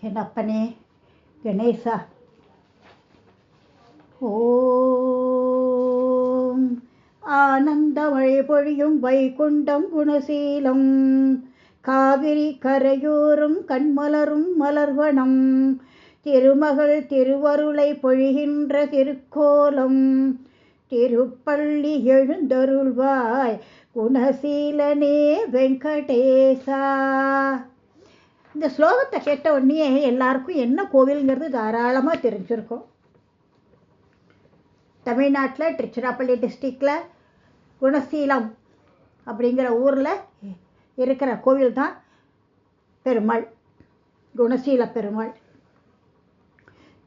என் அப்பனே கணேசா. ஓம் ஆனந்த மழை பொழியும் வைகுண்டம் குணசீலம் காவிரி கரையோரும் கண்மலரும் மலர்வனம் திருமகள் திருவருளை பொழிகின்ற திருக்கோலம் திருப்பள்ளி எழுந்தருள்வாய் குணசீலனே வெங்கடேசா. இந்த ஸ்லோகத்தை கேட்ட உடனே எல்லாருக்கும் என்ன கோவில்ங்கிறது தாராளமாக தெரிஞ்சிருக்கும். தமிழ்நாட்டில் திருச்சிராப்பள்ளி டிஸ்ட்ரிக்டில் குணசீலம் அப்படிங்கிற ஊரில் இருக்கிற கோவில் தான் பெருமாள், குணசீல பெருமாள்.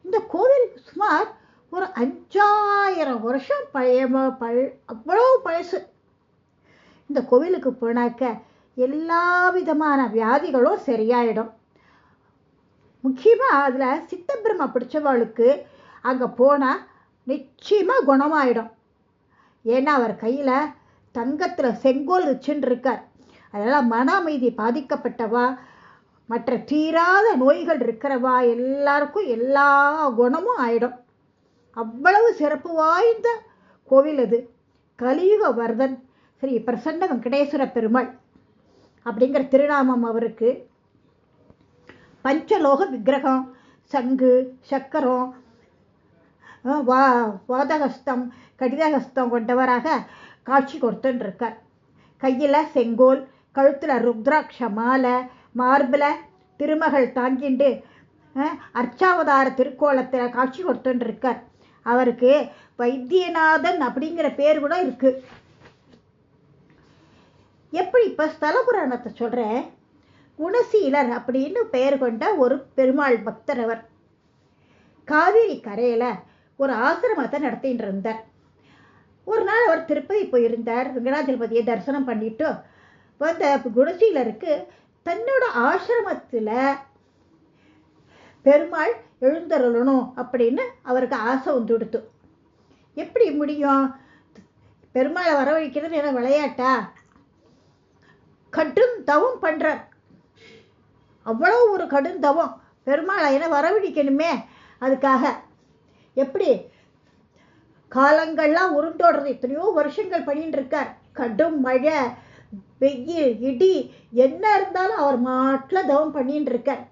இந்த கோவில் சுமார் ஒரு 5000 வருஷம் அவ்வளோ பழசு. இந்த கோவிலுக்கு போனாக்க எல்லா விதமான வியாதிகளும் சரியாயிடும். முக்கியமாக அதில் சித்தபிரம பிடிச்சவளுக்கு அங்கே போனால் நிச்சயமாக குணமாயிடும். ஏன்னா அவர் கையில் தங்கத்தில் செங்கோல் வச்சுன்னு இருக்கார். அதனால் மன அமைதி பாதிக்கப்பட்டவா, மற்ற தீராத நோய்கள் இருக்கிறவா எல்லாருக்கும் எல்லா குணமும் ஆயிடும். அவ்வளவு சிறப்பு வாய்ந்த கோவில் அது. கலியுக வரதன் ஸ்ரீ பிரசன்ன வெங்கடேஸ்வர பெருமாள் அப்படிங்கிற திருநாமம் அவருக்கு. பஞ்சலோக விக்கிரகம், சங்கு சக்கரம் வாதகஸ்தம் கடிதஹஸ்தம் கொண்டவராக காட்சி கொடுத்துருக்கார். கையில் செங்கோல், கழுத்தில் ருத்ராட்ச மாலை, மார்பில் திருமகள் தாங்கிண்டு அர்ச்சாவதார திருக்கோலத்தில் காட்சி கொடுத்துருக்கார். அவருக்கு வைத்தியநாதன் அப்படிங்கிற பேர் கூட இருக்கு. எப்படி இப்போ ஸ்தல புராணத்தை சொல்கிறேன். குணசீலர் அப்படின்னு பெயர் கொண்ட ஒரு பெருமாள் பக்தர் அவர். காவிரி கரையில் ஒரு ஆசிரமத்தை நடத்திட்டு இருந்தார். ஒரு நாள் அவர் திருப்பதி போயிருந்தார். வெங்கடாஜலபதியை தரிசனம் பண்ணிட்டு வந்த குணசீலருக்கு தன்னோட ஆசிரமத்தில் பெருமாள் எழுந்தருளணும் அப்படின்னு அவருக்கு ஆசை வந்துடுத்து. எப்படி முடியும்? பெருமாளை வரவழைக்கிறது என்ன விளையாட்டா? கடும் தவம் பண்ணுறார். அவ்வளோ ஒரு கடும் தவம். பெருமாளை என்ன வரவழைக்கணுமே. அதுக்காக எப்படி காலங்கள்லாம் உருண்டோடுறது. எத்தனையோ வருஷங்கள் பண்ணிட்டு இருக்கார். கடும் மழை, வெயில், இடி என்ன இருந்தாலும் அவர் மாட்டில் தவம் பண்ணிட்டு இருக்கார்.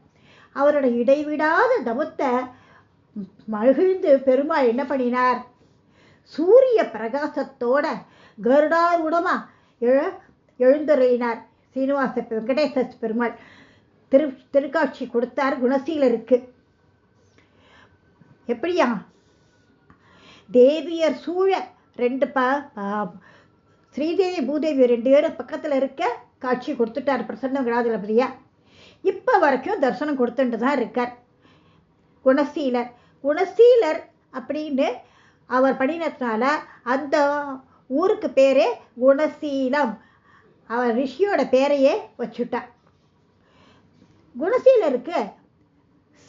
அவரோட இடைவிடாத தவத்தை மகிழ்ந்து பெருமாள் என்ன பண்ணினார்? சூரிய பிரகாசத்தோட கருடாரூடமாக எழுந்தருளினார். சீனிவாச வெங்கடேச பெருமாள் திருக்காட்சி கொடுத்தார் குணசீலருக்கு. எப்படியா? தேவியர் சூழ ரெண்டு ஸ்ரீதேவி பூதேவி 2 பேரும் பக்கத்தில் இருக்க காட்சி கொடுத்துட்டார் பிரசன்ன வெங்கடாஜலபதியா. இப்போ வரைக்கும் தரிசனம் கொடுத்துட்டு தான் இருக்கார் குணசீலர். குணசீலர் அப்படின்னு அவர் பண்ணினதுனால அந்த ஊருக்கு பேரே குணசீலம். அவர் ரிஷியோட பேரையே வச்சுட்டார். குணசீலருக்கு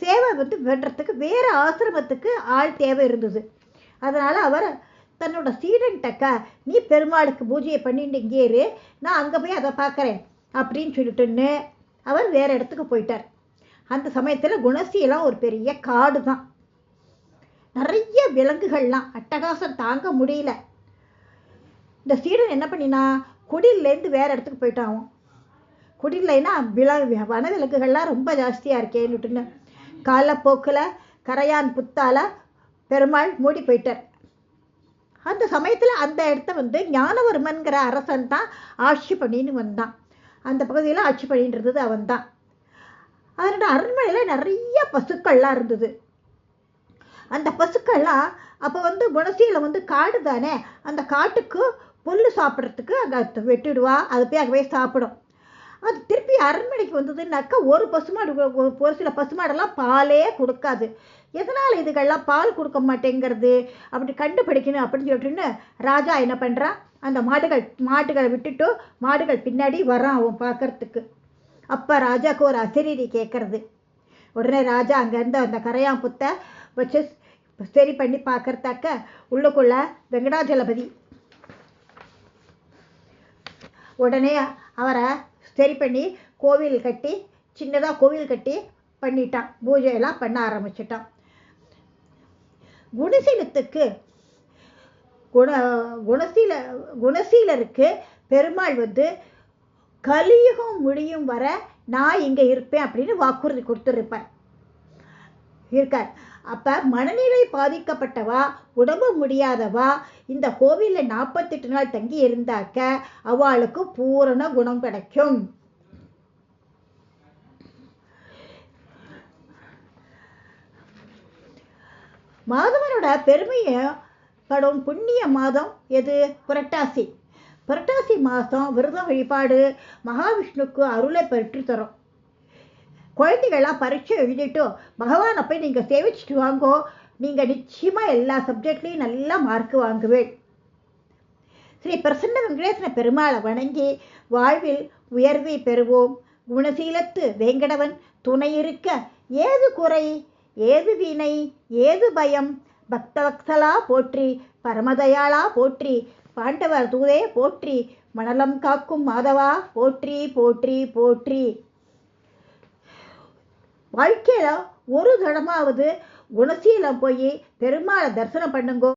சேவை பண்ணுறதுக்கு வேறு ஆசிரமத்துக்கு ஆள் தேவை இருந்தது. அதனால் அவர் தன்னோட சீடன்ட்டக்கா, நீ பெருமாளுக்கு பூஜையை பண்ணிட்டு இங்கே இரு, நான் அங்கே போய் அதை பார்க்குறேன் அப்படின்னு சொல்லிட்டுன்னு அவர் வேறு இடத்துக்கு போயிட்டார். அந்த சமயத்தில் குணசீலம் ஒரு பெரிய காடு தான். நிறைய விலங்குகள்லாம் அட்டகாசம் தாங்க முடியல. இந்த சீடன் என்ன பண்ணினா, குடிலேருந்து வேறு இடத்துக்கு போயிட்டான். குடிலைன்னா வனவிலங்குகள்லாம் ரொம்ப ஜாஸ்தியாக இருக்கேன்னுட்டுன்னு காலப்போக்கில் கரையான் புத்தால் பெருமாள் மூடி போயிட்டார். அந்த சமயத்தில் அந்த இடத்த ஞானவர்மன்கிற அரசன் தான் ஆட்சி பண்ணின்னு வந்தான். அந்த பகுதியில் ஆட்சி பண்ணிட்டு இருந்தது அவன் தான். அதனோட அரண்மனையில் நிறைய பசுக்கள்லாம் இருந்தது. அந்த பசுக்கள்லாம் அப்போ குணசீலம் காடு தானே, அந்த காட்டுக்கு புல் சாப்பிட்றதுக்கு அங்கே வெட்டிடுவா. அது போய் அங்கே போய் சாப்பிடும். அது திருப்பி அரண்மனைக்கு வந்ததுன்னாக்கா ஒரு பசுமாடு, ஒரு சில பசுமாடெல்லாம் பாலே கொடுக்காது. எதனால் இதுகள்லாம் பால் கொடுக்க மாட்டேங்கிறது அப்படி கண்டுபிடிக்கணும் அப்படின்னு சொல்லிட்டுன்னு ராஜா என்ன பண்ணுறான், அந்த மாடுகளை விட்டுட்டு மாடுகள் பின்னாடி வரான் அவன் பார்க்கறதுக்கு. அப்போ ராஜாவுக்கு ஒரு அசரீரி கேட்கறது. உடனே ராஜா அங்கேருந்து அந்த கரையான் புத்தை வச்சு சரி பண்ணி பார்க்கறதாக்க உள்ளுக்குள்ள வெங்கடாஜலபதி உடனே அவரை சரி பண்ணி கோவில் கட்டி, சின்னதாக கோவில் கட்டி பண்ணிட்டான், பூஜையெல்லாம் பண்ண ஆரம்பிச்சிட்டான். குணசீலத்துக்கு குணசீலருக்கு பெருமாள் கலியுகம் முடியும் வர நான் இங்கே இருப்பேன் அப்படின்னு வாக்குறுதி கொடுத்துருப்பார் இருக்கார். அப்போ மனநிலை பாதிக்கப்பட்டவா, உடம்பு முடியாதவா இந்த கோவிலில் 48 நாள் தங்கி இருந்தாக்க அவளுக்கு பூரண குணம் கிடைக்கும். மாதவனோட பெருமையை படும் புண்ணிய மாதம் எது? புரட்டாசி. புரட்டாசி மாதம் விரதம் வழிபாடு மகாவிஷ்ணுக்கு அருளை பெற்று தரும். குழந்தைகள்லாம் பரீட்சை எழுதிட்டு பகவானை போய் நீங்கள் சேவிச்சுட்டு வாங்கோ, நீங்கள் நிச்சயமாக எல்லா சப்ஜெக்ட்லேயும் நல்லா மார்க் வாங்குவேன். ஸ்ரீ பிரசன்ன வெங்கடேசன பெருமாளை வணங்கி வாழ்வில் உயர்வை பெறுவோம். குணசீலத்து வேங்கடவன் துணை இருக்க ஏது குறை, ஏது வினை, ஏது பயம். பக்தவத்சலா போற்றி, பரமதயாளா போற்றி, பாண்டவர் தூதே போற்றி, மணலம் காக்கும் மாதவா போற்றி போற்றி போற்றி. வாழ்க்கையில் ஒரு தடமாவது குணசீலம் போய் பெருமாளை தரிசனம் பண்ணுங்கோ.